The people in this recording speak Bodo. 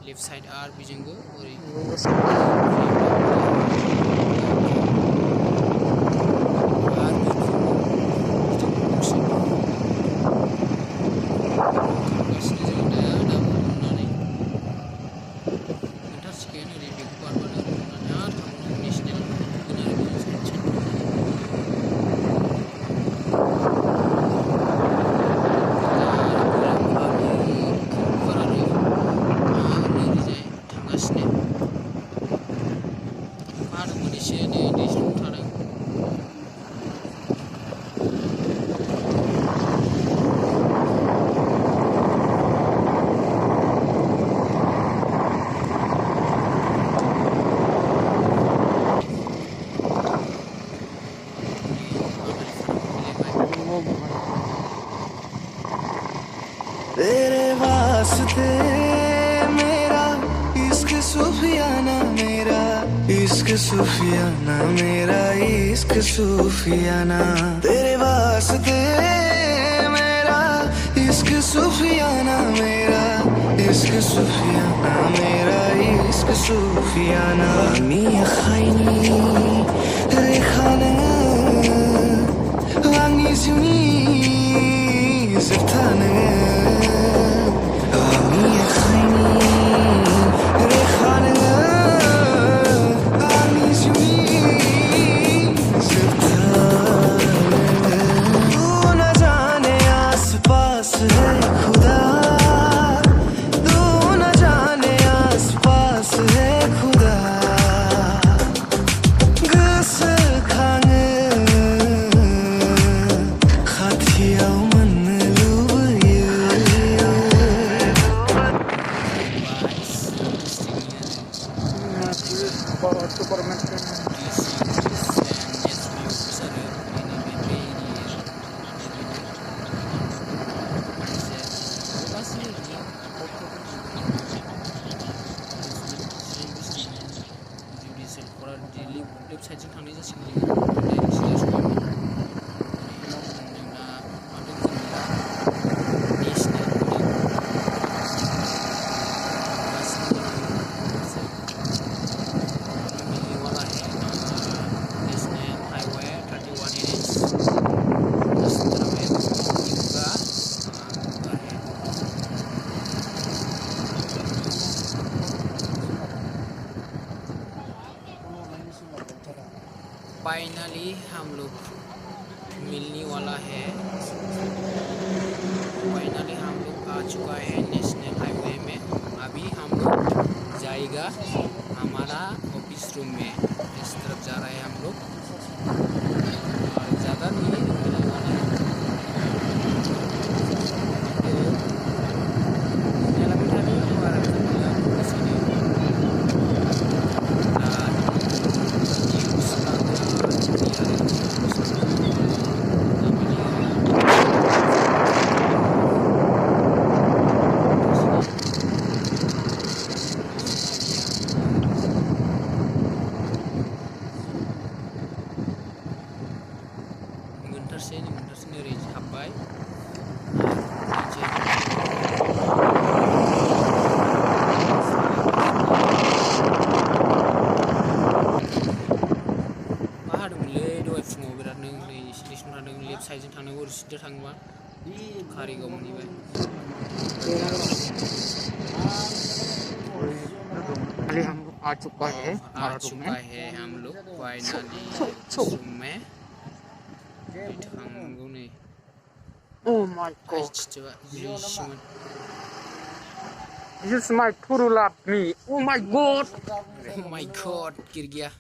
Left side R bijenggo ori तेरे वास्ते मेरा इश्क सूफियाना मेरा इश्क सूफियाना मेरा इश्क सूफियाना तेरे वास्ते मेरा इश्क सूफियाना मेरा इश्क सूफियाना मेरा इश्क सूफियाना मिया खाइनी रेखाना आंनि जिउनि जोबथानो फाइनली हम लोग मिलने वाला है। फाइनली हम लोग आ चुका है नेशनल हाईवे में। अभी हम लोग जाएगा हमारा ऑफिस रूम में। इस तरफ जा रहा है हम लोग, और ज़्यादा नहीं मिलने वाला है। Nguntersin oरै हाबबाय। मा हादोंमोनलै दहाय फुङाव बिरादनो ओरै स्टेसन थांदों, लेफ्ट साइडजों थांनांगौ, ओरै सिदा थाङोबा कारिगाव मोनहैबाय। आ चुका है आ चुका है हम लोग फाइनली ऑफिस रूम में। थांनांगौ नै। Oh my god, आइसथिवा ब्रिजमोन। this is my true love me. Oh my god. Oh my god, गिर गया।